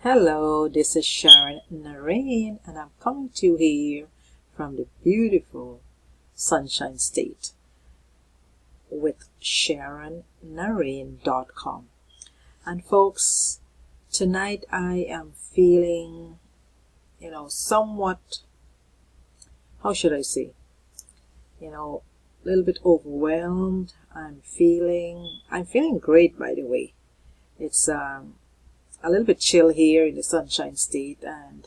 Hello, this is Sharon Narine, and I'm coming to you here from the beautiful Sunshine State with SharonNarine.com. And folks, tonight I am feeling, somewhat, how should I say, a little bit overwhelmed. I'm feeling great, by the way. It's a little bit chill here in the Sunshine State, and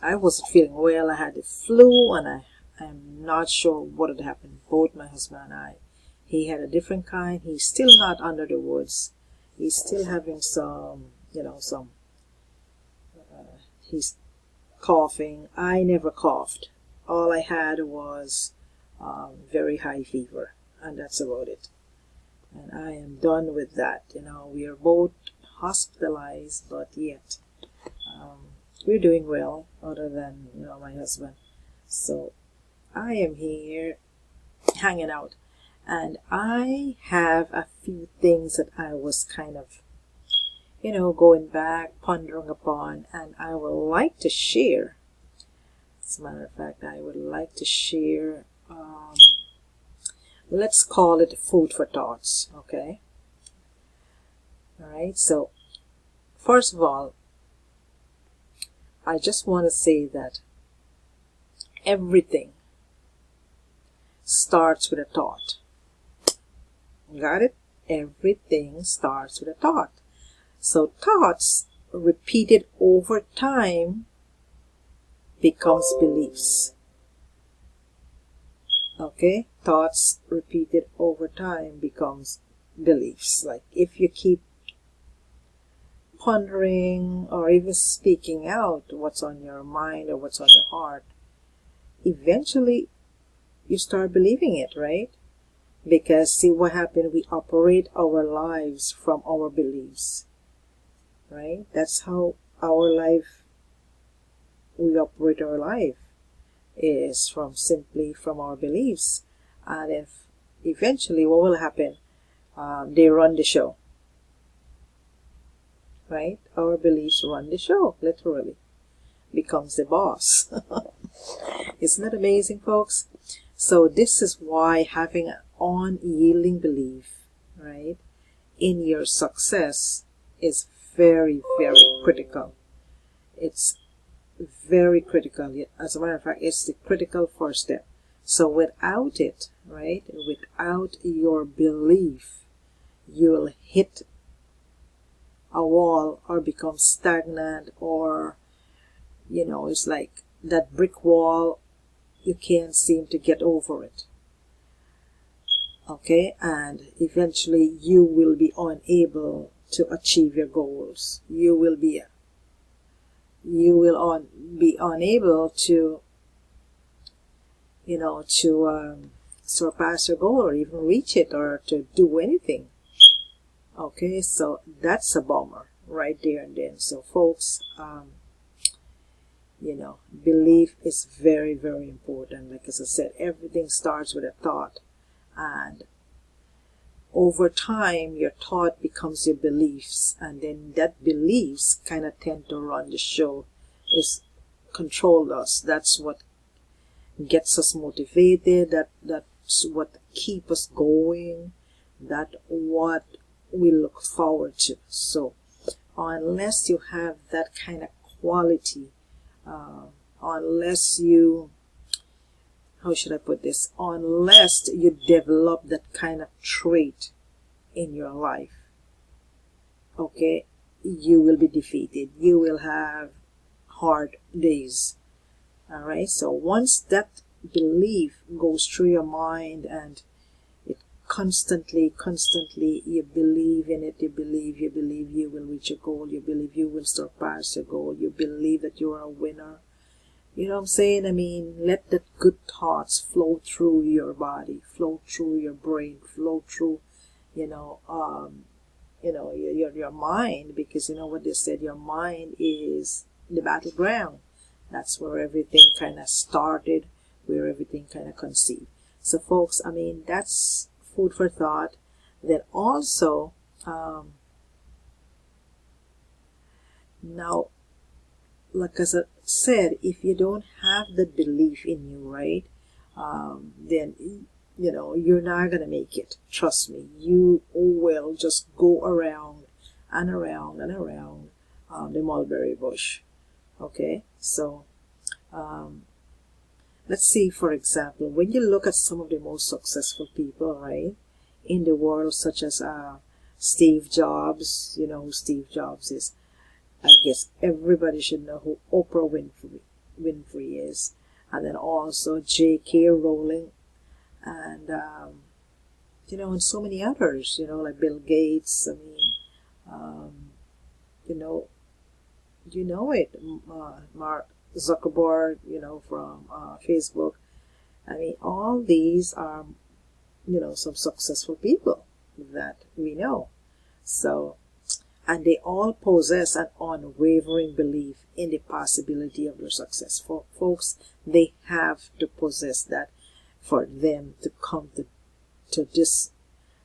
I wasn't feeling well. I had the flu, and I'm not sure what had happened. Both my husband and I. He had a different kind. He's still not under the woods. He's still having he's coughing. I never coughed. All I had was very high fever, and that's about it. And I am done with that. We are both hospitalized, but yet we're doing well, other than my husband. So I am here hanging out, and I have a few things that I was kind of going back, pondering upon, and I would like to share. As a matter of fact, I would like to share. Let's call it food for thoughts, okay? All right. So first of all, I just want to say that everything starts with a thought. Got it? Everything starts with a thought. So thoughts repeated over time becomes beliefs. Okay? Thoughts repeated over time becomes beliefs. Like if you keep pondering or even speaking out what's on your mind or what's on your heart, eventually you start believing it, right? Because see what happened, we operate our lives from our beliefs, right? That's how we operate our life, is simply from our beliefs. And if eventually what will happen, they run the show, right? Our beliefs run the show, literally. Becomes the boss. Isn't that amazing, folks? So this is why having an unyielding belief, right, in your success is very, very critical. It's very critical. As a matter of fact, it's the critical first step. So without it, right, without your belief, you'll hit a wall or become stagnant, or it's like that brick wall, you can't seem to get over it. Okay, and eventually you will be unable to achieve your goals. You will be unable to surpass your goal, or even reach it, or to do anything. Okay, so that's a bummer right there and then. So folks, belief is very, very important. Like as I said, everything starts with a thought, and over time your thought becomes your beliefs, and then that beliefs kind of tend to run the show, is control us. That's what gets us motivated, that's what keep us going, that what we look forward to. So unless you have that kind of quality, unless you, how should I put this, unless you develop that kind of trait in your life, okay, you will be defeated. You will have hard days. All right. So once that belief goes through your mind, and it constantly you believe in it, you believe you will reach your goal, you believe you will surpass your goal, you believe that you are a winner. You know what I'm saying? I mean, let that good thoughts flow through your body, flow through your brain, flow through, your mind, because you know what they said, your mind is the battleground. That's where everything kind of started, where everything kind of conceived. So folks, I mean, that's food for thought. Then also, Now, like as I said, if you don't have that belief in you, right, then you're not gonna make it. Trust me, you will just go around and around and around the mulberry bush. Okay, so um, let's see, for example, when you look at some of the most successful people, right, in the world, such as Steve Jobs. You know who Steve Jobs is. I guess everybody should know who Oprah Winfrey is. And then also J.K. Rowling, and and so many others, like Bill Gates. I mean, um, you know, Mark Zuckerberg, from Facebook. I mean, all these are, some successful people that we know. So, and they all possess an unwavering belief in the possibility of their success. For folks, they have to possess that for them to come to this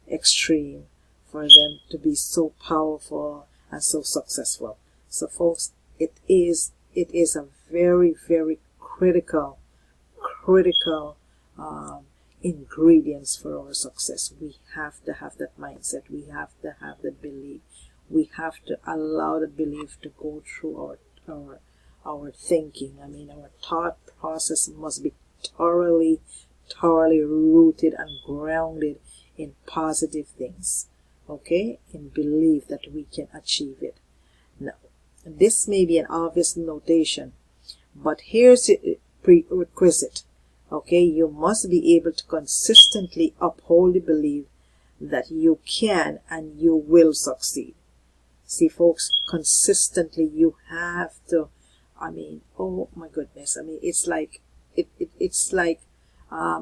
extreme, for them to be so powerful and so successful. So folks, it is a very, very critical um, ingredients for our success. We have to have that mindset. We have to have that belief. We have to allow that belief to go through our thinking. I mean, our thought process must be thoroughly rooted and grounded in positive things. Okay, in belief that we can achieve it. Now, this may be an obvious notation, but here's the prerequisite. Okay, you must be able to consistently uphold the belief that you can and you will succeed. See, folks, consistently you have to. I mean, oh my goodness. I mean, it's like it's like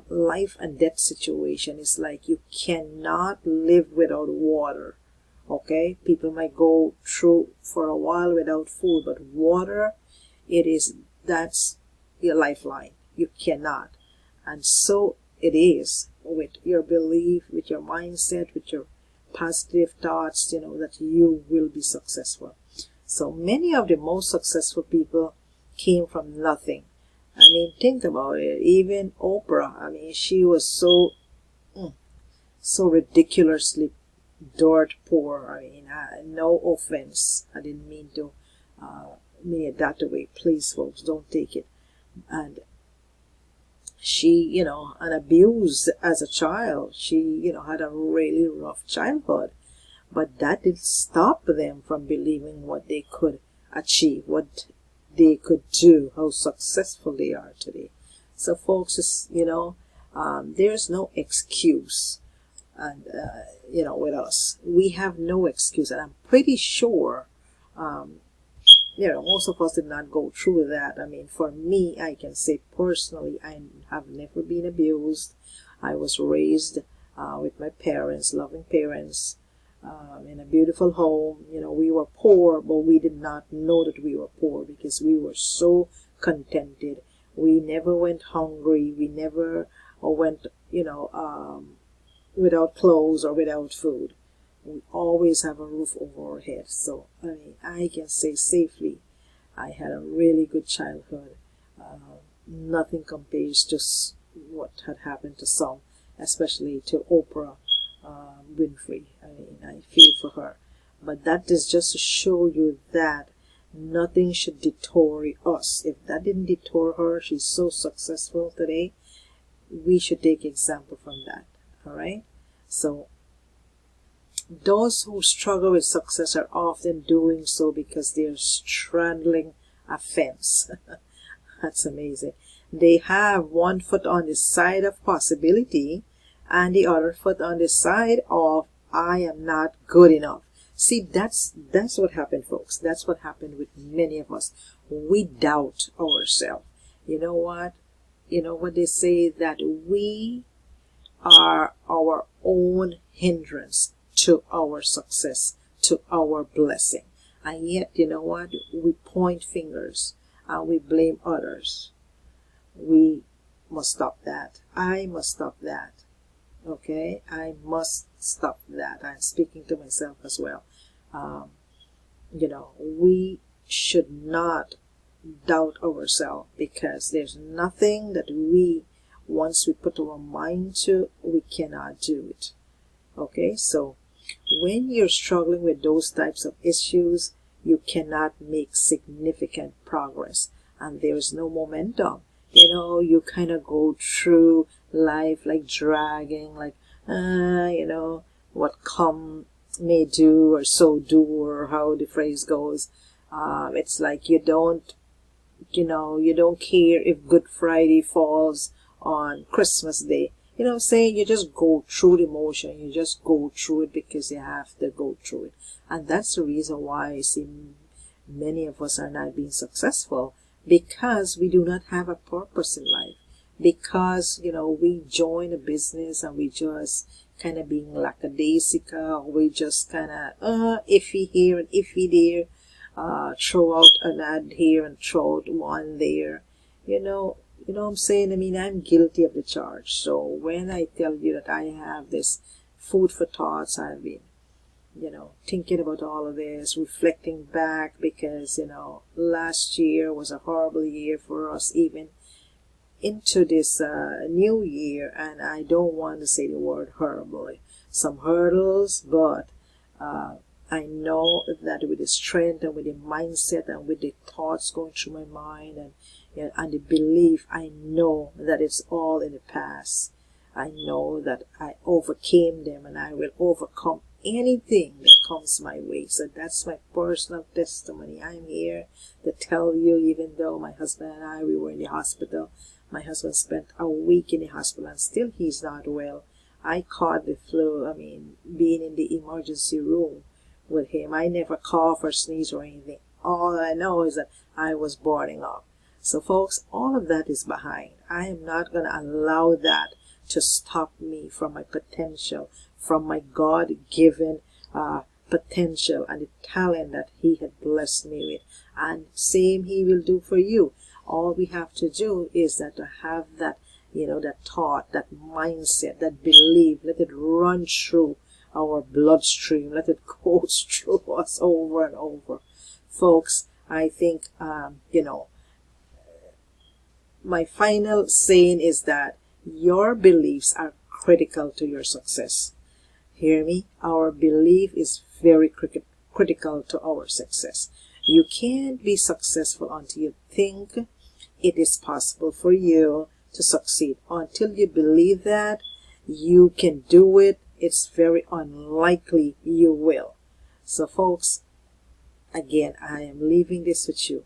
life and death situation. It's like you cannot live without water. Okay, people might go through for a while without food, but water, that's your lifeline. You cannot. And so it is with your belief, with your mindset, with your positive thoughts, that you will be successful. So many of the most successful people came from nothing. I mean, think about it. Even Oprah, I mean, she was so ridiculously dirt poor. I mean, no offense. I didn't mean to mean it that way. Please, folks, don't take it. And she, and abused as a child. She, had a really rough childhood. But that didn't stop them from believing what they could achieve, what they could do, how successful they are today. So, folks, there's no excuse. And, with us, we have no excuse. And I'm pretty sure, most of us did not go through that. I mean, for me, I can say personally, I have never been abused. I was raised with my parents, loving parents, in a beautiful home. We were poor, but we did not know that we were poor because we were so contented. We never went hungry. We never went, without clothes or without food. We always have a roof over our heads. So, I mean, I can say safely I had a really good childhood. Nothing compares to what had happened to some, especially to Oprah Winfrey. I mean, I feel for her. But that is just to show you that nothing should deter us. If that didn't deter her, she's so successful today, we should take example from that. All right? So, those who struggle with success are often doing so because they're straddling a fence. That's amazing. They have one foot on the side of possibility and the other foot on the side of I am not good enough. See, that's what happened, folks. That's what happened with many of us. We doubt ourselves. You know what? You know what they say, that we are our own hindrance to our success, to our blessing. And yet, you know what? We point fingers and we blame others. We must stop that. I must stop that. Okay? I must stop that. I'm speaking to myself as well. We should not doubt ourselves, because there's nothing that we, once we put our mind to, we cannot do it. Okay, so when you're struggling with those types of issues, you cannot make significant progress, and there's no momentum. You kind of go through life like dragging, like, what come may do, or so do, or how the phrase goes. It's like you don't care if Good Friday falls on Christmas Day. You know what I'm saying? You just go through the motion. You just go through it because you have to go through it. And that's the reason why I see many of us are not being successful, because we do not have a purpose in life. Because, we join a business and we just kind of being lackadaisical. We just kind of iffy here and iffy there. Throw out an ad here and throw out one there. You know what I'm saying? I mean, I'm guilty of the charge. So when I tell you that I have this food for thoughts, I've been, thinking about all of this, reflecting back, because, last year was a horrible year for us, even into this new year. And I don't want to say the word horrible. Some hurdles, but I know that with the strength and with the mindset and with the thoughts going through my mind, and the belief, I know that it's all in the past. I know that I overcame them, and I will overcome anything that comes my way. So that's my personal testimony. I'm here to tell you, even though my husband and I, we were in the hospital. My husband spent a week in the hospital and still he's not well. I caught the flu, being in the emergency room with him. I never cough or sneeze or anything. All I know is that I was boarding up. So folks, all of that is behind. I am not going to allow that to stop me from my potential, from my God-given potential and the talent that He had blessed me with. And same He will do for you. All we have to do is that to have that, that thought, that mindset, that belief, let it run through our bloodstream, let it go through us over and over. Folks, I think, my final saying is that your beliefs are critical to your success. Hear me? Our belief is very critical to our success. You can't be successful until you think it is possible for you to succeed. Until you believe that you can do it, it's very unlikely you will. So folks, again, I am leaving this with you,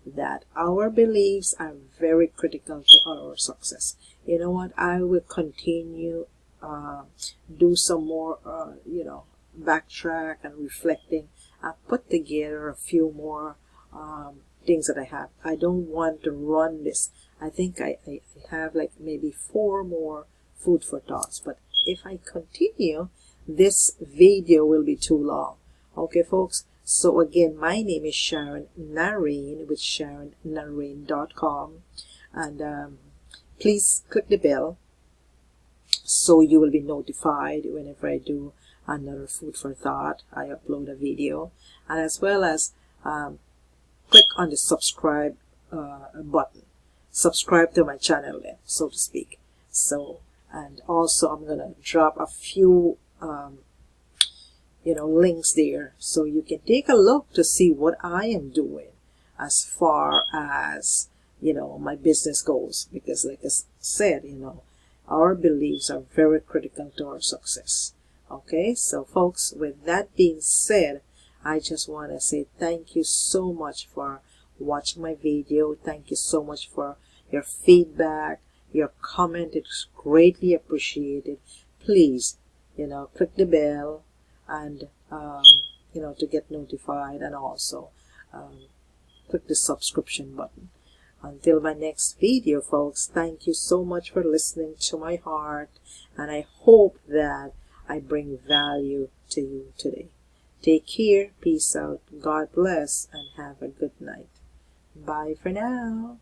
that our beliefs are very critical to our success. You know what? I will continue do some more backtrack and reflecting. I put together a few more things that I have. I don't want to run this. I think I have like maybe 4 more food for thoughts, but if I continue, this video will be too long. Okay folks, so again, my name is Sharon Narine with SharonNarine.com, and please click the bell so you will be notified whenever I do another food for thought. I upload a video, and as well as click on the subscribe button. Subscribe to my channel then, so to speak. So, and also I'm gonna drop a few links there, so you can take a look to see what I am doing as far as my business goes, because like I said, our beliefs are very critical to our success. Okay, so folks, with that being said, I just want to say thank you so much for watching my video. Thank you so much for your feedback, your comment. It's greatly appreciated. Please, click the bell and to get notified, and also click the subscription button. Until my next video, folks, thank you so much for listening to my heart, and I hope that I bring value to you today. Take care, peace out, God bless, and have a good night. Bye for now.